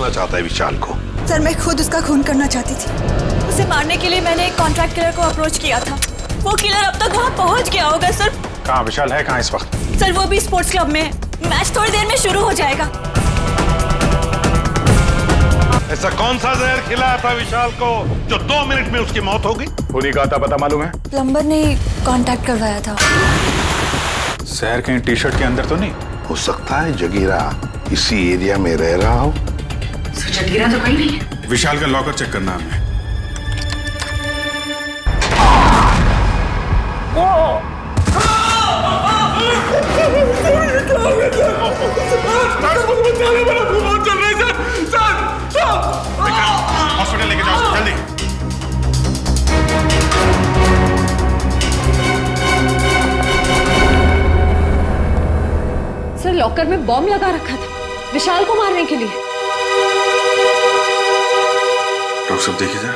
करना चाहता है विशाल को? सर मैं खुद उसका खून करना चाहती थी। उसे मारने के लिए मैंने एक कॉन्ट्रैक्ट किलर को अप्रोच किया था। वो किलर अब तक वहाँ पहुँच गया होगा सर। कहाँ विशाल है? कहाँ इस वक्त? सर वो भी स्पोर्ट्स क्लब में है। मैच थोड़ी देर में शुरू हो जाएगा। ऐसा कौन सा जहर खिलाया था विशाल को जो 2 मिनट में उसकी मौत हो गई? उन्हीं का था, पता मालूम है? प्लम्बर ने कांटेक्ट करवाया था। शहर के टी शर्ट के अंदर तो नहीं? हो सकता है जगीरा इसी एरिया में रह रहा हो। जगीरा तो कहीं नहीं है। विशाल का लॉकर चेक करना हमें। हॉस्पिटल लेके जाओ जल्दी। सर लॉकर में बॉम्ब लगा रखा था विशाल को मारने के लिए। डॉक्टर साहब देखिए जरा।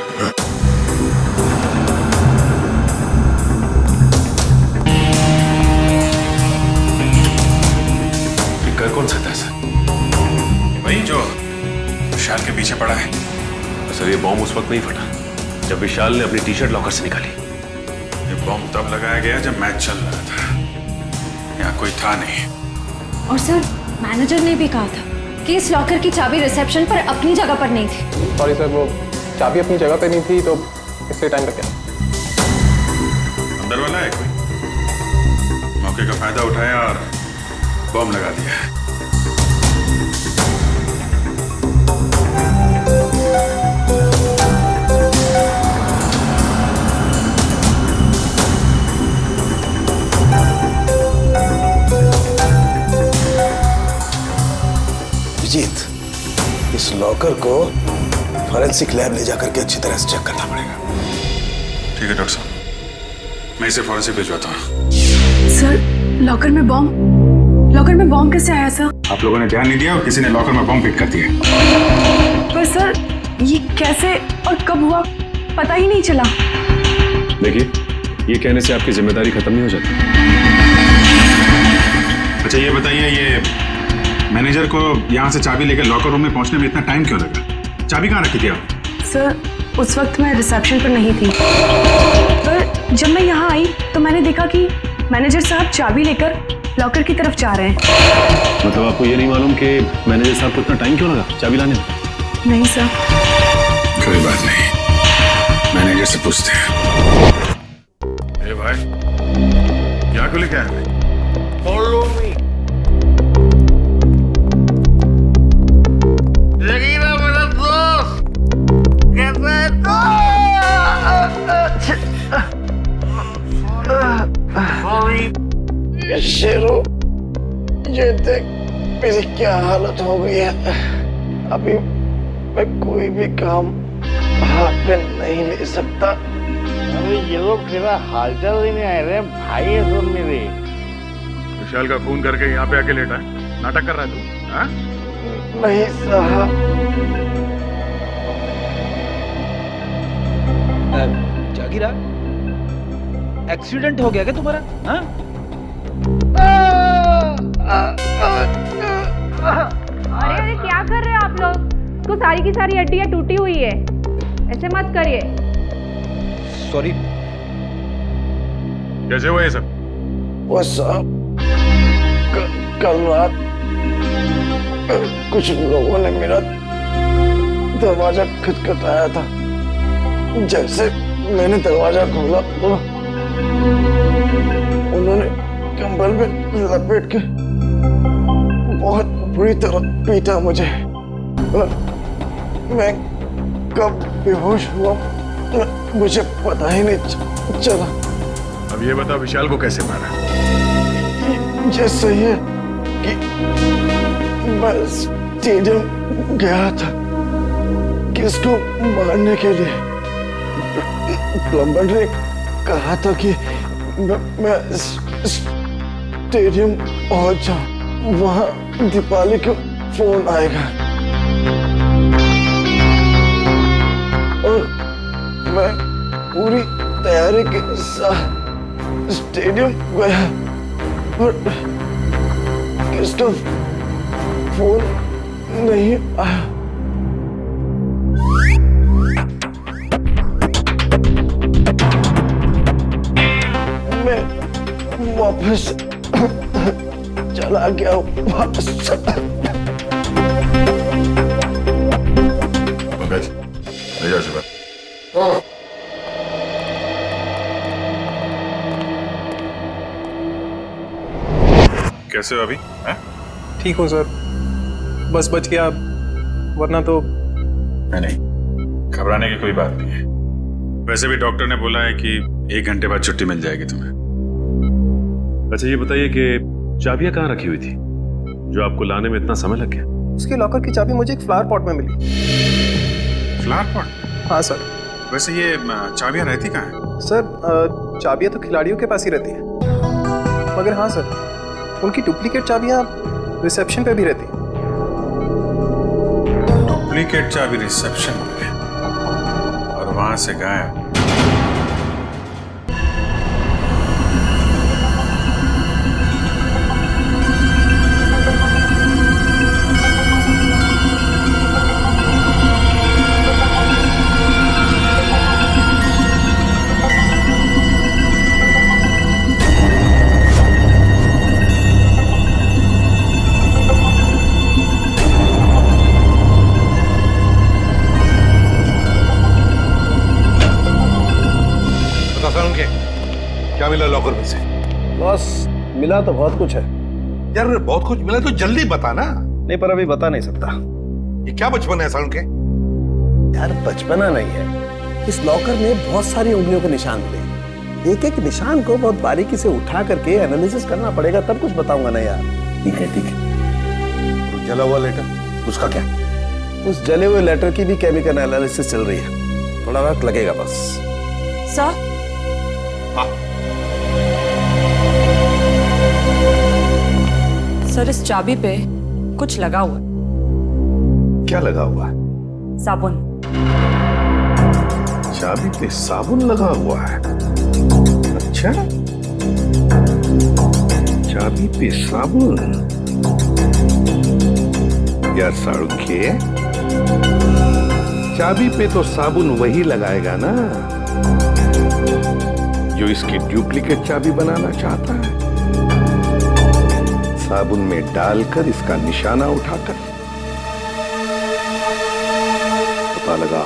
कर कौन सा था सर? वही जो विशाल के पीछे पड़ा है। सर ये बॉम्ब उस वक्त नहीं फटा जब विशाल ने अपनी टी शर्ट लॉकर से निकाली। ये बॉम्ब तब लगाया गया जब मैच चल रहा था। यहाँ कोई था नहीं। और सर मैनेजर ने भी कहा था कि इस लॉकर की चाबी रिसेप्शन पर अपनी जगह पर नहीं थी। सॉरी सर, वो चाबी अपनी जगह पे नहीं थी तो इसलिए टाइम लग गया। अंदर वाला है कोई? मौके का फायदा उठाया और बॉम्ब लगा दिया। विजीत, इस लॉकर को फॉरेंसिक लैब ले जाकर के अच्छी तरह से चेक करना पड़ेगा। ठीक है डॉक्टर साहब, मैं इसे फॉरेंसिक भिजवाता हूँ। सर लॉकर में बॉम्ब कैसे आया सर? आप लोगों ने ध्यान नहीं दिया और किसी ने लॉकर में बॉम्ब फिट कर दिया। पर सर ये कैसे और कब हुआ पता ही नहीं चला। देखिए ये कहने से आपकी जिम्मेदारी खत्म नहीं हो जाती। अच्छा ये बताइए, ये मैनेजर को यहाँ से चाबी लेकर लॉकर रूम में पहुंचने में इतना टाइम क्यों लगा? चाबी कहाँ रखी थी आप? सर उस वक्त मैं रिसेप्शन पर नहीं थी, पर जब मैं यहाँ आई तो मैंने देखा कि मैनेजर साहब चाबी लेकर लॉकर की तरफ जा रहे हैं। मतलब आपको ये नहीं मालूम कि मैनेजर साहब को इतना टाइम क्यों लगा चाबी लाने में? नहीं सर। कोई बात नहीं, मैनेजर से पूछते हैं। ए भाई, यहाँ क्यों लेके आए? Follow me. जगीरा मेरा दोस्त कैसा है? शेरू, ये देख मेरी क्या हालत हो गई है। अभी मैं कोई भी काम हाथ में नहीं ले सकता। अरे ये लोग तेरा हालचाल ही नहीं आए रे भाई है सब मेरे। विशाल का खून करके यहाँ पे आके लेटा है, नाटक कर रहा है तू? हाँ? नहीं साहब। जागीरा, एक्सीडेंट हो गया क्या तुम्हारा? हाँ? अरे क्या कर रहे हो आप लोग? तो सारी की सारी हड्डियां टूटी हुई है, ऐसे मत करिए। सॉरी। कैसे हुआ ये सब? वो साहब कल रात कुछ लोगों ने मेरा दरवाजा खटखटाया था। जैसे मैंने दरवाजा खोला तो उन्होंने कंबल में लपेट के बहुत बुरी तरह पीटा मुझे। मैं कब बेहोश हुआ मुझे पता ही नहीं चला। अब ये बता विशाल को कैसे मारा? ये सही है कि मैं स्टेडियम गया था किसको मारने के लिए। प्लम्बर ने कहा था कि मैं स्टेडियम पहुंच जाऊं, वहां दीपाली को फोन आएगा और मैं पूरी तैयारी के साथ स्टेडियम गया और किसका फोन नहीं आया। वापस चला गया वापस। पंकज ले जा सुबह। कैसे हो अभी? ठीक हूँ सर, बस बच गया, वरना तो। नहीं, घबराने की कोई बात नहीं है। वैसे भी डॉक्टर ने बोला है कि 1 घंटे बाद छुट्टी मिल जाएगी तुम्हें। अच्छा ये बताइए कि चाबियां कहाँ रखी हुई थी जो आपको लाने में इतना समय लग गया? उसके लॉकर की चाबी मुझे एक फ्लावर पॉट में मिली। Flower pot? हाँ सर। वैसे ये चाबियां रहती कहाँ हैं? सर चाबियां तो खिलाड़ियों के पास ही रहती हैं, मगर हाँ सर, उनकी डुप्लीकेट चाबियां रिसेप्शन पे भी रहती हैं। डुप्लीकेट चाबी रिसेप्शन पे और वहां से गायब। क्या मिला लॉकर में से? बॉस मिला तो बहुत कुछ है यार, बहुत कुछ मिला तो जल्दी बता ना। नहीं, पर अभी बता नहीं सकता। ये क्या बचपन है सालू के? यार बचपना नहीं है, इस लॉकर में बहुत सारी उंगलियों के निशान मिले। एक एक निशान को बहुत बारीकी से उठा करके एनालिसिस करना पड़ेगा, तब कुछ बताऊंगा ना यार। ठीक है ठीक है। जला हुआ लेटर, उसका क्या? उस जले हुए लेटर की भी केमिकल एनालिसिस चल रही है, थोड़ा वक्त लगेगा बस। सर, सर इस चाबी पे कुछ लगा हुआ है। क्या लगा हुआ है? साबुन। चाबी पे साबुन लगा हुआ है? अच्छा, चाबी पे साबुन। यार साळुंखे, चाबी पे तो साबुन वही लगाएगा ना जो इसकी डुप्लीकेट चाबी बनाना चाहता है। साबुन में डालकर इसका निशाना उठाकर पता लगा।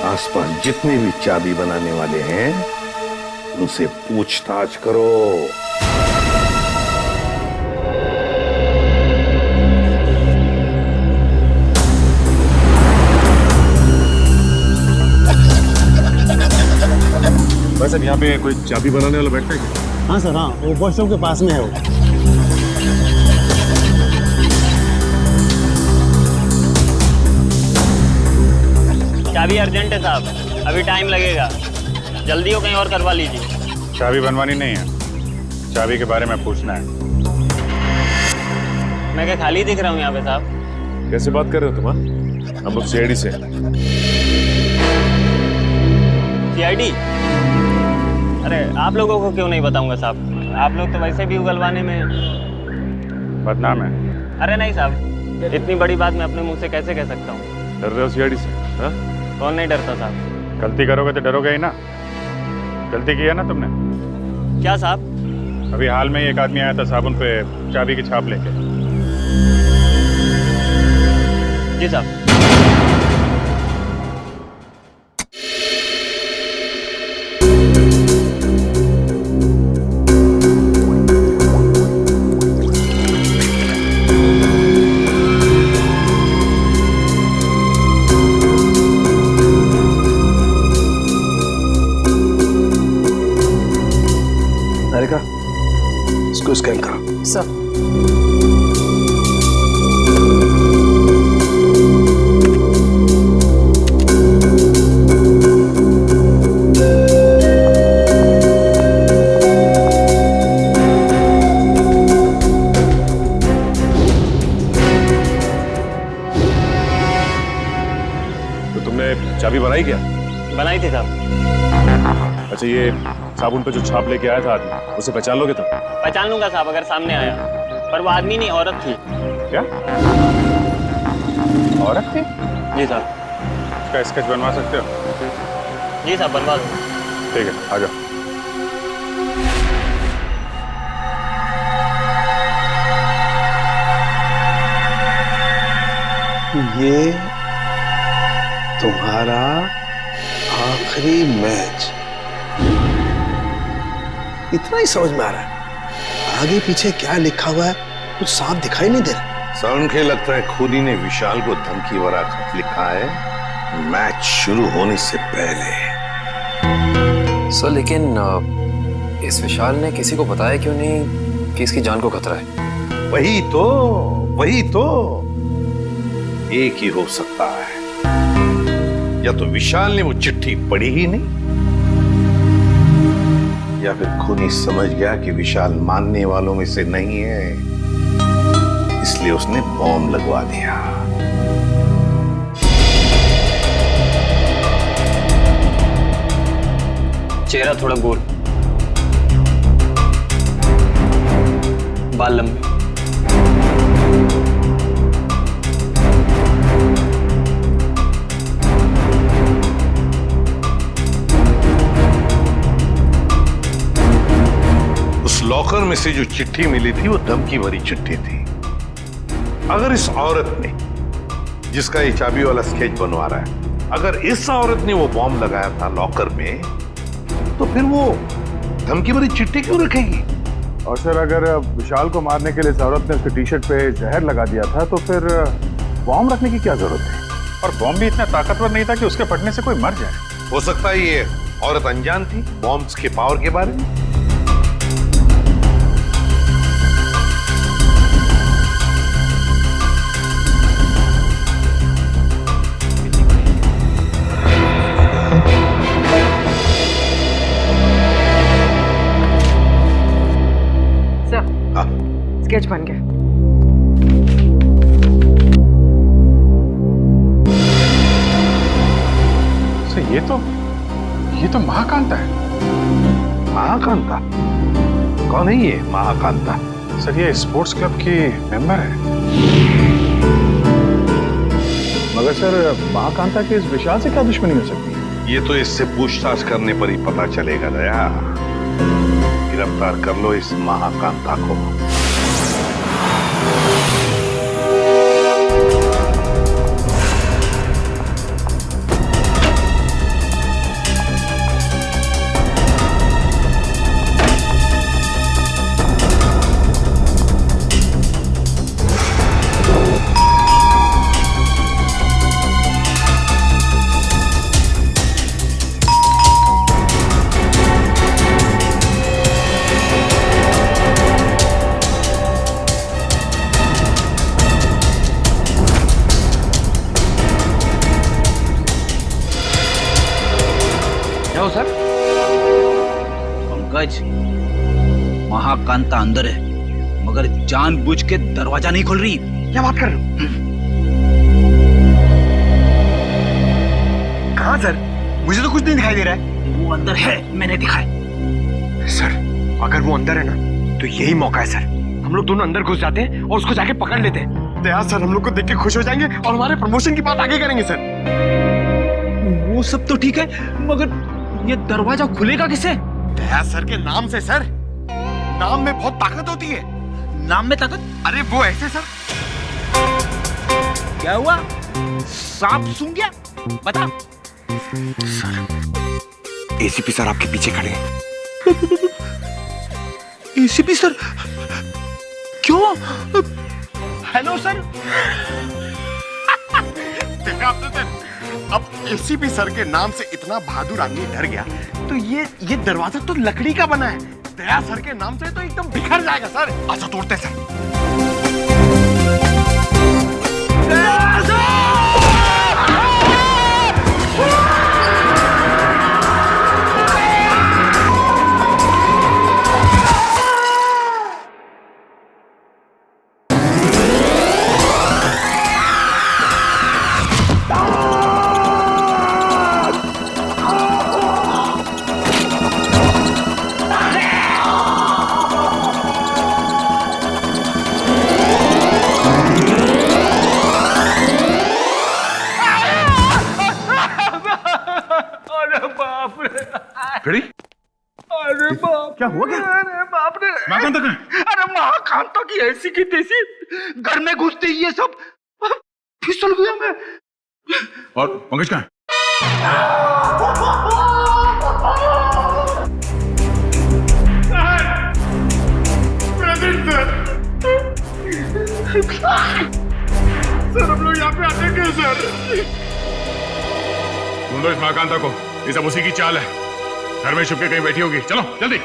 आसपास जितने भी चाबी बनाने वाले हैं उनसे पूछताछ करो। बस अब यहाँ पे कोई चाबी बनाने वाला बैठा है क्या? हाँ सर, हाँ, वो वॉशरूम के पास में है वो। चाबी अर्जेंट है साहब, अभी टाइम लगेगा, जल्दी हो कहीं और करवा लीजिए। चाबी बनवानी नहीं है, चाबी के बारे में पूछना है। मैं क्या खाली दिख रहा हूँ यहाँ पे साहब? कैसे बात कर रहे हो तुम? हम लोग सीआईडी से। सीआईडी? अरे आप लोगों को क्यों नहीं बताऊंगा साहब, आप लोग तो वैसे भी उगलवाने में बदनाम है। अरे नहीं साहब, इतनी बड़ी बात मैं अपने मुंह से कैसे कह सकता हूँ? डर रहे हो सीआईडी से? हाँ? कौन नहीं डरता साहब? गलती करोगे तो डरोगे ही ना। गलती की है ना तुमने? क्या साहब? अभी हाल में एक आदमी आया था साबुन पे चाबी की छाप लेके। जी साहब। इसको स्कैन करो। सर, तो तुमने चाबी बनाई क्या? बनाई थी साहब। अच्छा ये साबुन पे जो छाप लेके आया था आदमी, उसे पहचान लोगे तुम? पहचान लूंगा साहब अगर सामने आया, पर वो आदमी नहीं औरत थी। क्या औरत थी? जी साहब। इसका स्केच बनवा सकते हो? जी साहब बनवा दो। ठीक है, आ जाओ। ये तुम्हारा आखिरी मैच, इतना ही समझ में आ रहा है। आगे पीछे क्या लिखा हुआ है कुछ साफ दिखाई नहीं दे रहा। सर के लगता है खूनी ने विशाल को धमकी भरा खत लिखा है मैच शुरू होने से पहले। सर लेकिन इस विशाल ने किसी को बताया क्यों नहीं कि इसकी जान को खतरा है? वही तो एक ही हो सकता है, या तो विशाल ने वो चिट्ठी पढ़ी ही नहीं, या फिर खूनी समझ गया कि विशाल मानने वालों में से नहीं है, इसलिए उसने बॉम्ब लगवा दिया। चेहरा थोड़ा गोल, बाल लंबे, उस लॉकर में से जो चिट्ठी मिली थी वो धमकी भरी चिट्ठी थी। अगर इस औरत ने, जिसका ये चाबी वाला स्केच बनवा रहा है, अगर इस औरत ने वो बॉम्ब लगाया था लॉकर में, तो फिर वो धमकी भरी चिट्ठी क्यों रखेगी? और सर अगर विशाल को मारने के लिए इस औरत ने उसके टी शर्ट पे जहर लगा दिया था तो फिर बॉम्ब रखने की क्या जरूरत है? और बॉम्ब भी इतना ताकतवर नहीं था कि उसके फटने से कोई मर जाए। हो सकता है ये औरत अनजान थी बॉम्ब्स के पावर के बारे में। स्केच बन गया। ये तो महाकांता है। महाकांता? कौन है ये महाकांता? सर ये स्पोर्ट्स क्लब की मेंबर है। मगर सर महाकांता के इस विशाल से क्या दुश्मनी हो सकती है? ये तो इससे पूछताछ करने पर ही पता चलेगा दया। गिरफ्तार कर लो इस महाकांता को। सर पंकज, महाकांता अंदर है मगर जानबूझ के दरवाजा नहीं खोल रही। क्या बात कर रहे हो? कहाँ सर? मुझे तो कुछ नहीं दिखाई दे रहा है। वो अंदर है, मैंने दिखाया। सर अगर वो अंदर है ना तो यही मौका है सर। हम लोग दोनों अंदर घुस जाते हैं और उसको जाके पकड़ लेते हैं। दया सर हम लोग को देख के खुश हो जाएंगे और हमारे प्रमोशन की बात आगे करेंगे सर। वो सब तो ठीक है मगर ये दरवाजा खुलेगा किसे? दया सर के नाम से सर। नाम में बहुत ताकत होती है। नाम में ताकत? अरे वो ऐसे सर। क्या हुआ? सांप सूंघ गया? बता। सर एसीपी सर आपके पीछे खड़े हैं। ACP sir? क्यों? Hello sir. देखा आपने सर, अब एसीपी सर के नाम से इतना बहादुर आदमी डर गया तो ये दरवाजा तो लकड़ी का बना है। दया सर के नाम से तो एकदम बिखर जाएगा सर। अच्छा तोड़ते सर। दया सर! फिर अरे बाप, क्या हुआ? क्या अरे बाप रे। महाकांता कहाँ? अरे महाकांता की ऐसी की तैसी घर में घुसते ही ये सब फिसल गया मैं। और पंकज कहाँ है? सर हम लोग यहाँ पे आते क्यों सर? ढूंढो इस महाकांता को, ये सब उसी की चाल है। घर में छुप के कहीं बैठी होगी। चलो जल्दी।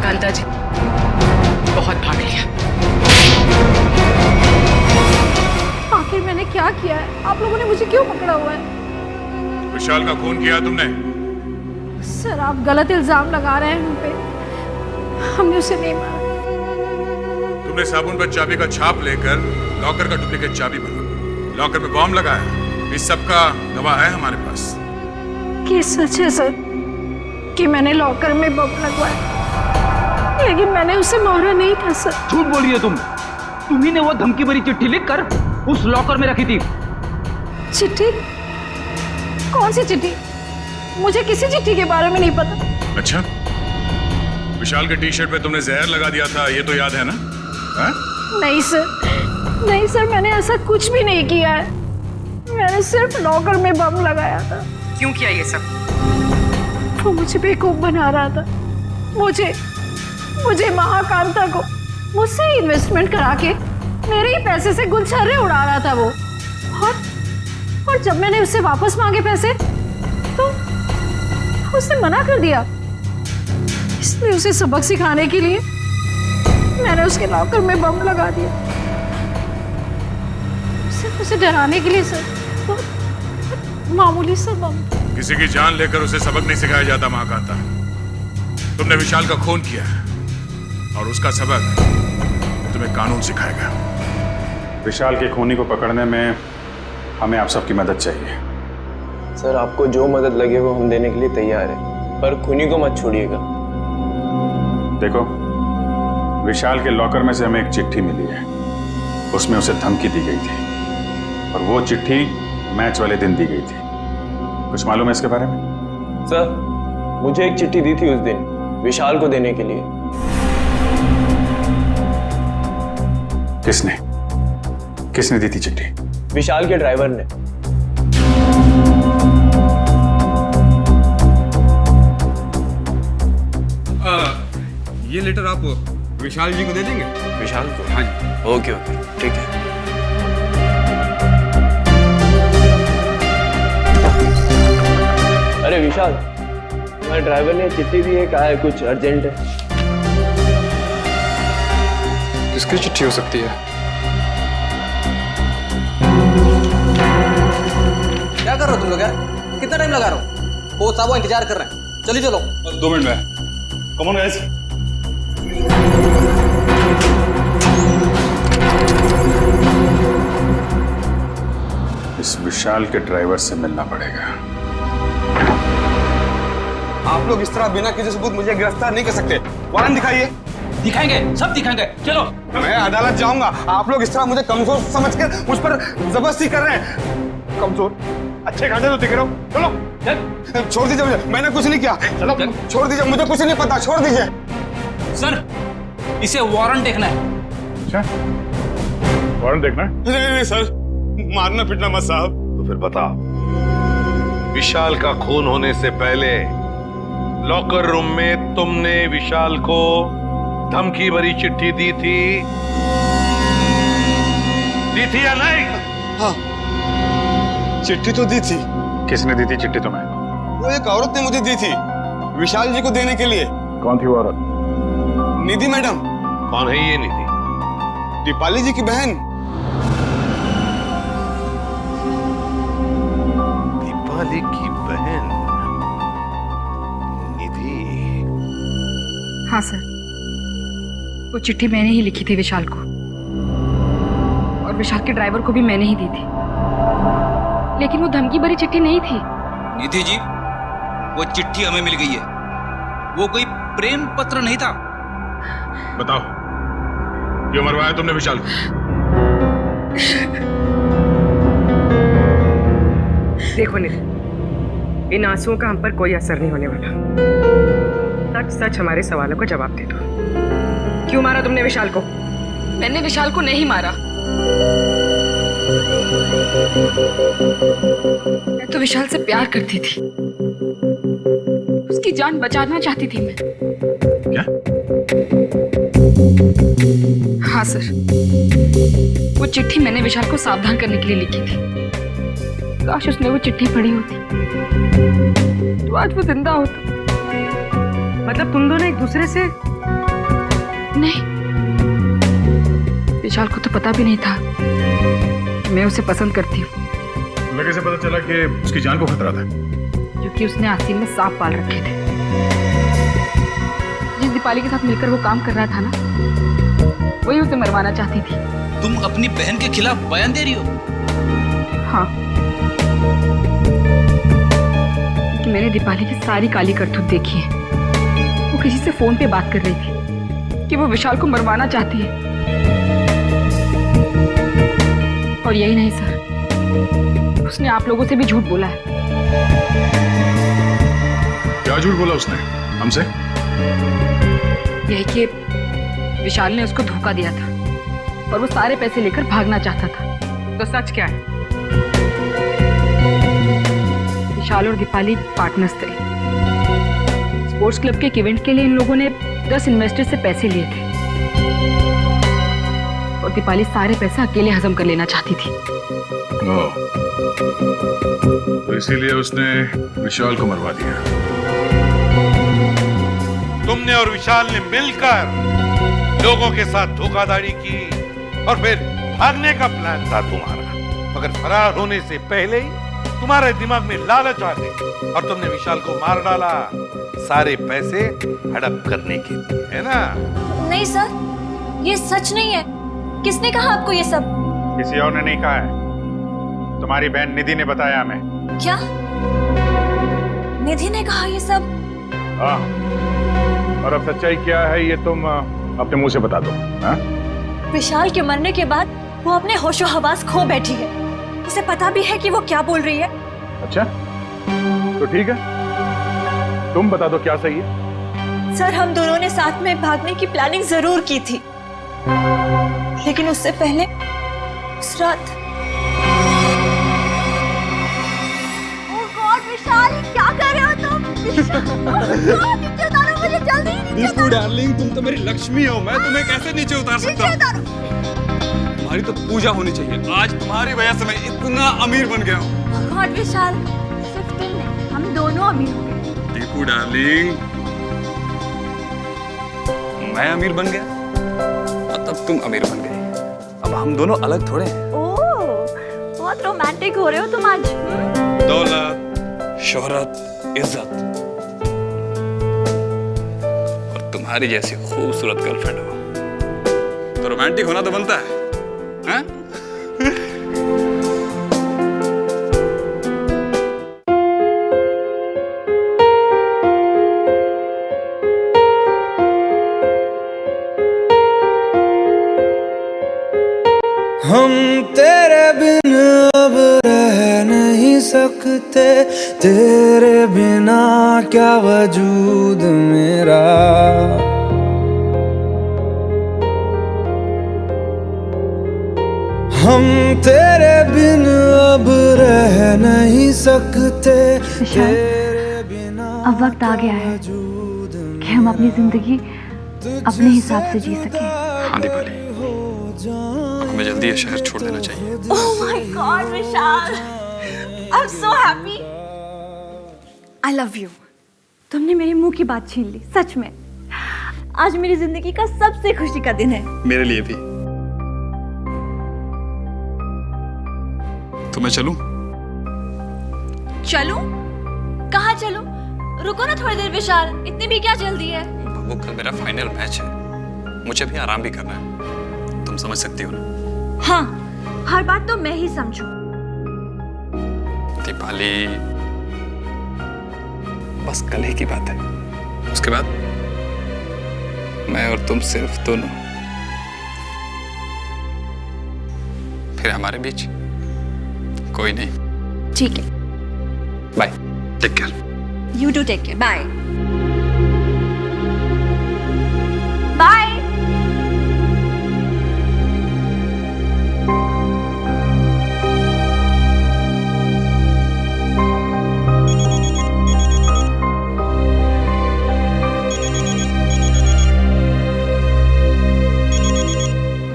कांता जी बहुत भाग लिया। आखिर मैंने क्या किया है? आप लोगों ने मुझे क्यों पकड़ा हुआ है? विशाल का खून किया तुमने? सर आप गलत इल्जाम लगा रहे हैं हम पे। हमने उसे नहीं मारा। तुमने साबुन पर चाबी का छाप लेकर लॉकर का डुप्लीकेट चाबी बना, लॉकर में बॉम्ब लगाया। इस सब का गवाह है हमारे पास। ये सच है सर कि मैंने लॉकर में बम लगवाया, लेकिन मैंने उसे मारा नहीं था सर। झूठ बोलिए तुम। तुम्ही ने वो धमकी भरी चिट्ठी लिखकर उस लॉकर में रखी थी। चिट्ठी? कौन सी चिट्ठी? मुझे किसी चिट्ठी के बारे में नहीं पता। अच्छा, विशाल के टी शर्ट पे तुमने जहर लगा दिया था, ये तो याद है ना? हा? नहीं सर, नहीं सर, मैंने ऐसा कुछ भी नहीं किया है। मैंने सिर्फ लॉकर में बम लगाया था। क्यों किया ये सब? वो मुझे बेवकूफ बना रहा था। मुझे महाकांता को मुझसे इन्वेस्टमेंट करा के मेरे ही पैसे से गुलछर्रे उड़ा रहा था वो। और जब मैंने उससे वापस मांगे पैसे तो उसने मना कर दिया। इसलिए उसे सबक सिखाने के लिए मैंने उसके लॉकर में बम लगा दिया। सिर्फ उसे डराने के लिए सर, तो मामूली सा बम। किसी की जान लेकर उसे सबक नहीं सिखाया जाता महाकांता। तुमने विशाल का खून किया और उसका सबक तुम्हें कानून सिखाएगा। विशाल के खूनी को पकड़ने में हमें आप सबकी मदद चाहिए। सर आपको जो मदद लगे वो हम देने के लिए तैयार हैं, पर खूनी को मत छोड़िएगा। देखो, विशाल के लॉकर में से हमें एक चिट्ठी मिली है, उसमें उसे धमकी दी गई थी और वो चिट्ठी मैच वाले दिन दी गई थी। कुछ मालूम है इसके बारे में? सर मुझे एक चिट्ठी दी थी उस दिन विशाल को देने के लिए। किसने दी थी चिट्ठी? विशाल के ड्राइवर ने। ये लेटर आप विशाल जी को दे देंगे? विशाल को? हाँ जी। ओके ठीक है। अरे विशाल, तुम्हारे ड्राइवर ने चिट्ठी दी है, कहा है कुछ अर्जेंट है। किसकी चिट्ठी हो सकती है? क्या कर रहे हो तुम लोग यार? कितना टाइम लगा रहा हूँ? कोच साहब इंतजार कर रहे हैं। चलिए चलो। 2 मिनट में। Come on guys. इस विशाल के ड्राइवर से मिलना पड़ेगा। आप लोग इस तरह बिना किसी सबूत मुझे गिरफ्तार नहीं कर सकते। वारंट दिखाइए। दिखाएंगे, सब दिखाएंगे। चलो। मैं अदालत जाऊंगा। आप लोग इस तरह मुझे कमजोर समझकर मुझ पर जबरदस्ती कर रहे हैं। कमजोर? अच्छे खासे तो दिख रहे हो। चलो छोड़ दीजिए मुझे, मैंने कुछ नहीं किया। चलो छोड़ दीजिए, मुझे कुछ नहीं पता, छोड़ दीजिए। सर इसे वारंट देखना है। अच्छा, वारंट देखना है? नहीं सर, मारना पीटना मत साहब। तो फिर बताओ, विशाल का खून होने से पहले लॉकर रूम में तुमने विशाल को धमकी भरी चिट्ठी दी थी दी थी या नहीं? हाँ, चिट्ठी तो दी थी। किसने दी थी चिट्ठी तुम्हें? वो एक औरत ने मुझे दी थी विशाल जी को देने के लिए। कौन थी वो औरत? निधि मैडम। कौन है ये निधि? दीपाली जी की बहन। दीपाली की बहन निधि? हाँ सर, वो चिट्ठी मैंने ही लिखी थी विशाल को, और विशाल के ड्राइवर को भी मैंने ही दी थी। लेकिन वो धमकी भरी चिट्ठी नहीं थी। निधि जी, वो चिट्ठी हमें मिल गई है। वो कोई प्रेम पत्र नहीं था। बताओ, क्यों मरवाया तुमने विशाल को? देखो निधि, इन आंसुओं का हम पर कोई असर नहीं होने वाला। सच सच हमारे सवालों का जवाब दे दो। क्यों मारा तुमने विशाल को? मैंने विशाल को नहीं मारा। मैं तो विशाल से प्यार करती थी, उसकी जान बचाना चाहती थी मैं। क्या? हाँ सर, वो चिट्ठी मैंने विशाल को सावधान करने के लिए लिखी थी। काश उसने वो चिट्ठी पढ़ी होती तो आज वो जिंदा होता। मतलब तुम दोनों एक दूसरे से? नहीं, विशाल को तो पता भी नहीं था कि मैं उसे पसंद करती हूँ। तुम्हें कैसे पता चला कि उसकी जान को खतरा था? क्योंकि उसने आस्तीन में सांप पाल रखे थे। जिस दीपाली के साथ मिलकर वो काम कर रहा था ना, वही उसे मरवाना चाहती थी। तुम अपनी बहन के खिलाफ बयान दे रही हो? हाँ, क्योंकि मैंने दीपाली की सारी काली करतूत देखी है। वो किसी से फोन पे बात कर रही थी कि वो विशाल को मरवाना चाहती है। और यही नहीं सर, उसने आप लोगों से भी झूठ बोला है। क्या झूठ बोला उसने हमसे? यही कि विशाल ने उसको धोखा दिया था और वो सारे पैसे लेकर भागना चाहता था। तो सच क्या है? विशाल और दीपाली पार्टनर्स थे। स्पोर्ट्स क्लब के एक इवेंट के लिए इन लोगों ने 10 इन्वेस्टर से पैसे लिए थे और दीपाली सारे पैसे अकेले हजम कर लेना चाहती थी। तो इसीलिए उसने विशाल को मरवा दिया। तुमने और विशाल ने मिलकर लोगों के साथ धोखाधड़ी की और फिर भागने का प्लान था तुम्हारा। मगर फरार होने से पहले ही तुम्हारे दिमाग में लालच आ गई और तुमने विशाल को मार डाला, सारे पैसे हड़प करने के लिए, है ना? नहीं सर, ये सच नहीं है। किसने कहा आपको ये सब? किसी और ने नहीं कहा है, तुम्हारी बहन निधि ने बताया हमें। क्या? निधि ने कहा ये सब? हाँ, और अब सच्चाई क्या है ये तुम अपने मुंह से बता दो। हाँ? विशाल के मरने के बाद वो अपने होशो हवास खो बैठी है। उसे पता भी है कि वो क्या बोल रही है। अच्छा, तो ठीक है, तुम बता दो क्या सही है। सर, हम दोनों ने साथ में भागने की प्लानिंग जरूर की थी, लेकिन उससे पहले उस रात। ओह गॉड विशाल, क्या कर रहे हो तुम? नीचे उतारो मुझे जल्दी, नीचे उतारो। डार्लिंग, तुम तो मेरी लक्ष्मी हो, मैं तुम्हें कैसे नीचे उतार सकता हूँ? तुम्हारी तो पूजा होनी चाहिए। आज तुम्हारी वजह से मैं इतना अमीर बन गया हूँ। गॉड विशाल, सिर्फ तुम नहीं, हम दोनों अमीर हो गए। दीपू डार्लिंग, मैं अमीर बन गया और तब तुम अमीर बन गई। अब हम दोनों अलग थोड़े हैं। ओह, बहुत रोमांटिक हो रहे हो तुम आज। दौलत, शोहरत, इज्जत और तुम्हारी जैसी खूबसूरत गर्लफ्रेंड हो तो रोमांटिक होना तो बनता है, हाँ? हम तेरे बिन अब रह नहीं सकते, तेरे बिना क्या वजूद मेरा। हम तेरे बिन अब रह नहीं सकते, तेरे बिना। अब वक्त आ गया है कि हम अपनी जिंदगी अपने हिसाब से जी सकें। हाँ दीपाली, तुम्हें जल्दी ये शहर छोड़ देना चाहिए। Oh my God, Vishal, I'm so happy. I love you. तुमने मेरे मुंह की बात छीन ली, सच में। आज मेरी जिंदगी का सबसे खुशी का दिन है। मेरे लिए भी। तो मैं चलूं? चलूं? कहाँ चलूं? रुको ना थोड़ी देर विशाल, इतनी भी क्या जल्दी है? बाबू कल मेरा फाइनल मैच है, मुझे भी आराम भी करना है, तुम समझ सकती हो ना? हाँ, हर बात तो मैं ही समझूं। दीपाली, बस कल ही की बात है, उसके बाद मैं और तुम सिर्फ दोनों, फिर हमारे बीच कोई नहीं। ठीक है, bye, take care. You do take care. Bye. Bye.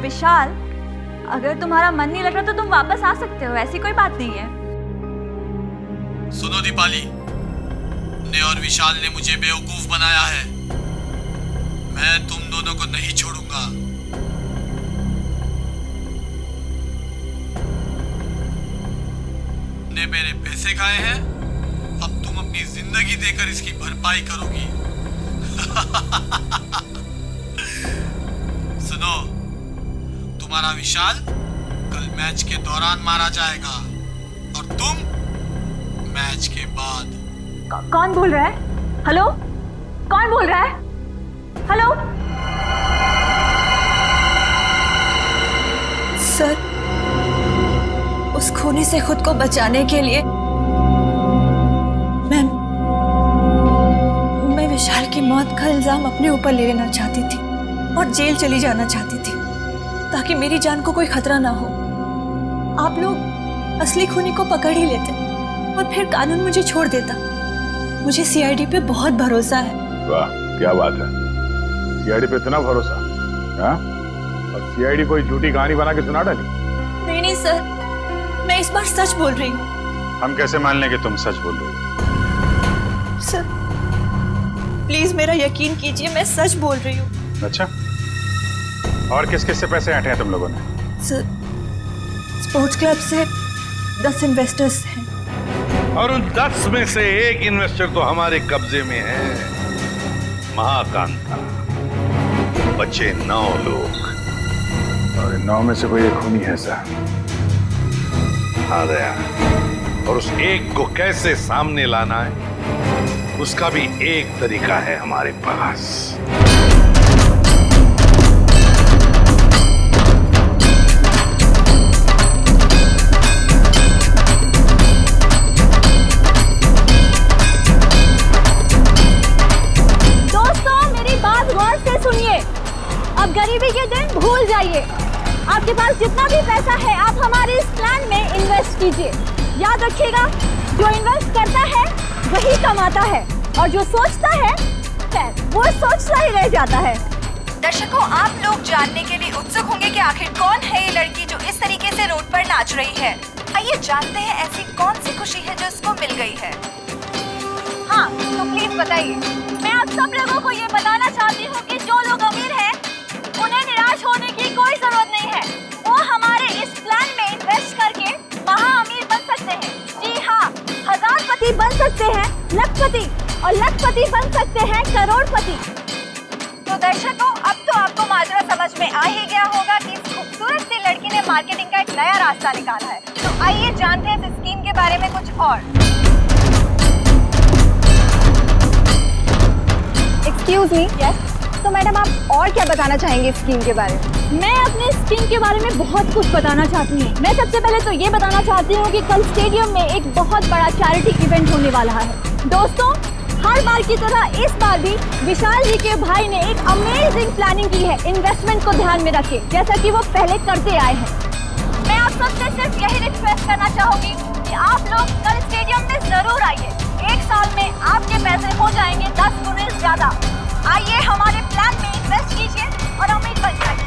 Vishal, अगर तुम्हारा मन नहीं लग रहा तो तुम वापस आ सकते हो, ऐसी कोई बात नहीं है। सुनो दीपाली, ने और विशाल ने मुझे बेवकूफ बनाया है। मैं तुम दोनों को नहीं छोड़ूंगा। ने मेरे पैसे खाए हैं, अब तुम अपनी जिंदगी देकर इसकी भरपाई करोगी। सुनो, तुम्हारा विशाल कल मैच के दौरान मारा जाएगा और तुम मैच के बाद। कौन बोल रहा है? हेलो, कौन बोल रहा है? हेलो सर, उस खूनी से खुद को बचाने के लिए मैं विशाल की मौत का इल्जाम अपने ऊपर ले लेना चाहती थी और जेल चली जाना चाहती थी ताकि मेरी जान को कोई खतरा ना हो। आप लोग असली खूनी को पकड़ ही लेते और फिर कानून मुझे छोड़ देता। मुझे सीआईडी पे बहुत भरोसा है। वाह, क्या बात है, सीआईडी पे इतना भरोसा? हाँ? और सीआईडी कोई झूठी कहानी बना के सुना डाली? नहीं नहीं सर, मैं इस बार सच बोल रही हूँ। हम कैसे मान लें कि तुम सच बोल रही हो? सर प्लीज मेरा यकीन कीजिए, मैं सच बोल रही हूँ। अच्छा, और किस किस से पैसे ऐंठे हैं तुम लोगों ने? सर स्पोर्ट्स क्लब से 10 इन्वेस्टर्स हैं और उन 10 में से एक इन्वेस्टर तो हमारे कब्जे में है, महाकांता। बचे 9 लोग और 9 में से कोई एक खूनी है सर। आ गया, और उस एक को कैसे सामने लाना है उसका भी एक तरीका है हमारे पास। अब गरीबी के दिन भूल जाइए। आपके पास जितना भी पैसा है आप हमारे इस प्लान में इन्वेस्ट कीजिए। याद रखिएगा, जो इन्वेस्ट करता है वही कमाता है और जो सोचता है वो सोचता ही रह जाता है। दर्शकों, आप लोग जानने के लिए उत्सुक होंगे कि आखिर कौन है ये लड़की जो इस तरीके से रोड पर नाच रही है। आइए जानते हैं ऐसी कौन सी खुशी है जो इसको मिल गई है। हाँ, तो प्लीज बताइए। मैं आप सब लोगों को ये बताना चाहती हूँ कि जो लोग अमीर हैं उन्हें निराश होने की कोई जरूरत नहीं है। वो हमारे इस प्लान में इन्वेस्ट करके महा अमीर बन सकते हैं। जी हाँ, हजारपति बन सकते हैं लखपति, और लखपति बन सकते हैं करोड़पति। तो दर्शकों, अब तो आपको माजरा समझ में आ ही गया होगा कि इस खूबसूरत सी लड़की ने मार्केटिंग का एक नया रास्ता निकाला है। तो आइए जानते हैं इस स्कीम के बारे में कुछ और। Excuse me, yes. तो मैडम आप और क्या बताना चाहेंगे इस स्कीम के बारे में? मैं अपने स्कीम के बारे में बहुत कुछ बताना चाहती हूँ। मैं सबसे पहले तो ये बताना चाहती हूँ कि कल स्टेडियम में एक बहुत बड़ा चैरिटी इवेंट होने वाला है। दोस्तों, हर बार की तरह इस बार भी विशाल जी के भाई ने एक अमेजिंग प्लानिंग की है इन्वेस्टमेंट को ध्यान में रखे, जैसा कि वो पहले करते आए हैं। मैं आप सबसे सिर्फ यही रिक्वेस्ट करना चाहूंगी कि आप लोग कल स्टेडियम में जरूर आइए। 1 साल में आपके पैसे हो जाएंगे 10 गुने ज्यादा। आइए हमारे प्लान में इन्वेस्ट कीजिए और अमीर बन जाइए।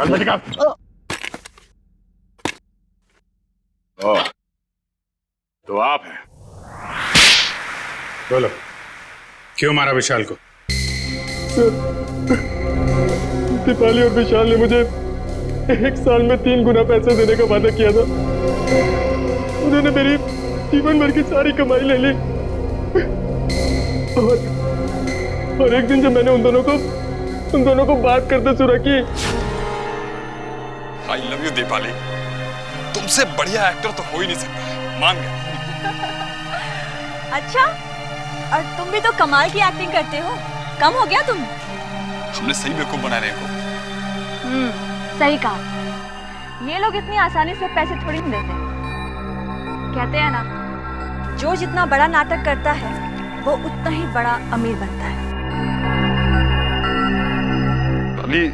ओह, तो आप हैं। बोलो, क्यों मारा विशाल को? दीपाली और विशाल ने मुझे 1 साल में 3 गुना पैसे देने का वादा किया था। उन्होंने मेरी जीवन भर की सारी कमाई ले ली। और एक दिन जब मैंने उन दोनों को बात करते सुना कि आई लव यू दीपाली, तुमसे बढ़िया एक्टर तो हो ही नहीं सकता, मान गया। अच्छा, और तुम भी तो कमाल की एक्टिंग करते हो, कम हो गया तुम? हमने सही बेवकूफ बना रहे को। सही कहा। ये लोग इतनी आसानी से पैसे थोड़ी नहीं देते। कहते हैं ना, जो जितना बड़ा नाटक करता है वो उतना ही बड़ा अमीर बनता है। अली,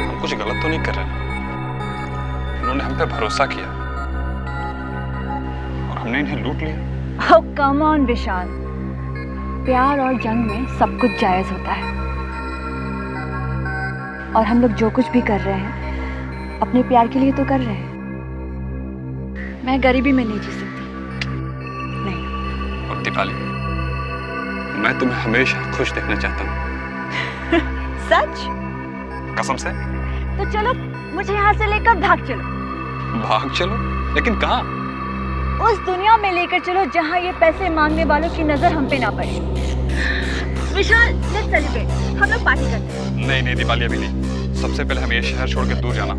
हम कुछ गलत तो नहीं कर रहे। इन्होंने हम पे भरोसा किया और हमने इन्हें लूट लिया। ओह कम ऑन विशाल, प्यार और जंग में सब कुछ जायज होता है। और हम लोग जो कुछ भी कर रहे हैं अपने प्यार के लिए तो कर रहे हैं। मैं गरीबी में नहीं जी सकती। नहीं। और दीपाली, मैं तुम्हें हमेशा खुश देखना चाहता हूँ। सच? कसम से। तो चलो, मुझे यहाँ से लेकर भाग चलो। भाग चलो? लेकिन कहाँ? उस दुनिया में लेकर चलो जहाँ ये पैसे मांगने वालों की नजर हम पे ना पड़े। विशाल, लेट्स सेलिब्रेट। हम लोग पार्टी करते हैं। नहीं दीपाली, अभी नहीं। सबसे पहले हमें ये शहर छोड़ के दूर जाना,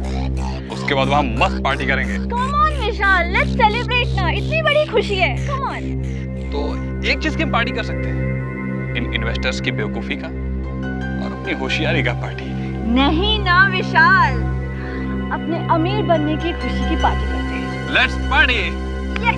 उसके बाद वहाँ मस्त पार्टी करेंगे। Come on Vishal, let's celebrate ना, इतनी बड़ी खुशी है। Come on. तो एक चीज की पार्टी कर सकते हैं, इन इन्वेस्टर्स की बेवकूफी का और अपनी होशियारी का पार्टी। नहीं ना विशाल, अपने अमीर बनने की खुशी की पार्टी करते हैं। Let's party. यस।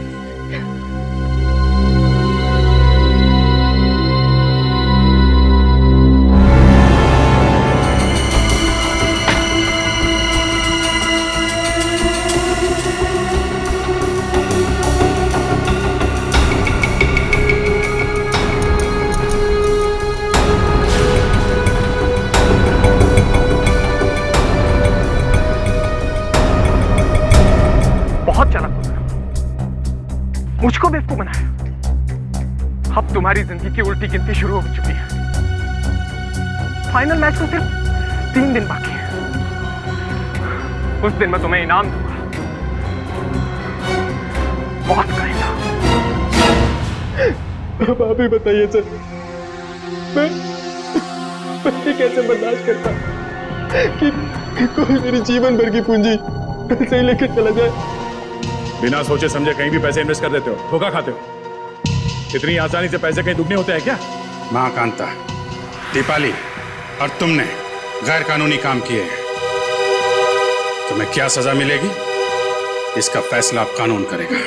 बहुत चालाक हो तुम। मुझको बेवकूफ बनाया। अब तुम्हारी जिंदगी की उल्टी गिनती शुरू हो चुकी है। फाइनल मैच को सिर्फ 3 दिन बाकी है। उस दिन मैं तुम्हें इनाम दूंगा, मौत का इनाम। अब आप ही बताइए सर, मैं कैसे बर्दाश्त करता कि कोई मेरी जीवन भर की पूंजी पैसे ही लेकर चला जाए। बिना सोचे समझे कहीं भी पैसे इन्वेस्ट कर देते हो, धोखा खाते हो। इतनी आसानी से पैसे कहीं दुगने होते हैं क्या? मां कांता, दीपाली और तुमने गैर कानूनी काम किए हैं। तुम्हें क्या सजा मिलेगी, इसका फैसला अब कानून करेगा।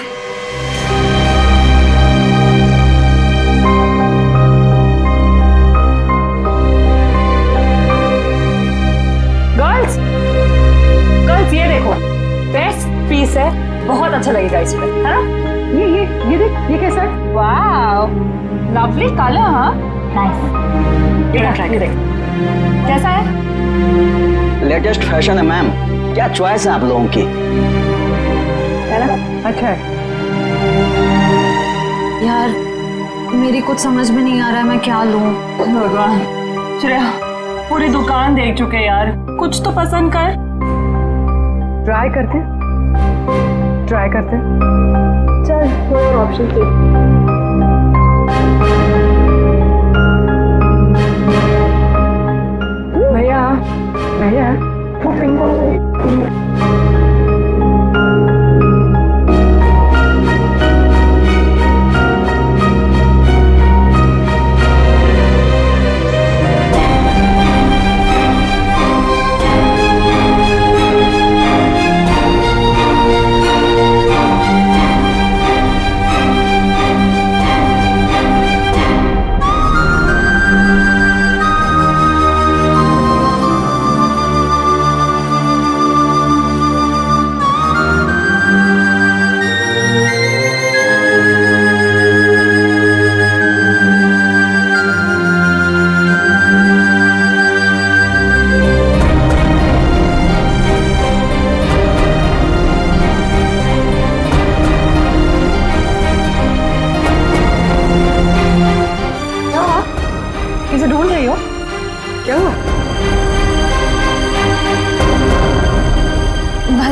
गर्ल्स ये देखो, बेस्ट पीस है, बहुत अच्छा लगेगा इस पे, है ना? ये देख, ये कैसा है? वाव, लवली कलर। हाँ, नाइस। ये ट्राई कर देख, कैसा है? लेटेस्ट फैशन है मैम, क्या चॉइस है आप लोगों की? है ना? अच्छा है। यार, मेरी कुछ समझ में नहीं आ रहा है, मैं क्या लूं? भगवान, श्रेया, पूरी दुकान देख चुके यार, कुछ तो पसंद कर। ट्राई करते चल, कोई ऑप्शन दे। भैया वो पिंक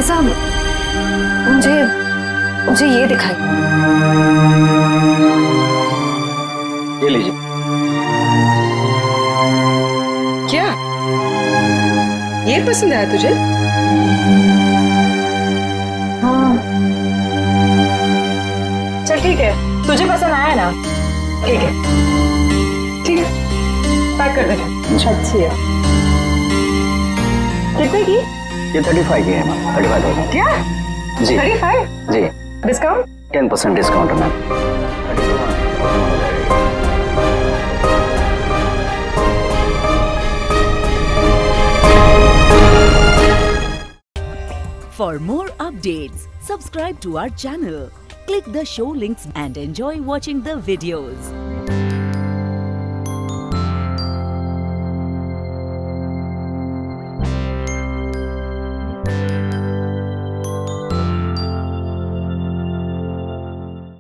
साहब मुझे ये दिखाई। ये लीजिए। क्या ये पसंद आया तुझे? हाँ चल ठीक है, तुझे पसंद आया ना? ठीक है ठीक है, पैक कर देना। अच्छी है। कितने की? ये 35 की है मैम। 35,000। क्या जी 35? जी। डिस्काउंट? 10% डिस्काउंट है ma'am. For more updates, subscribe to our channel, click the show links and enjoy watching the videos.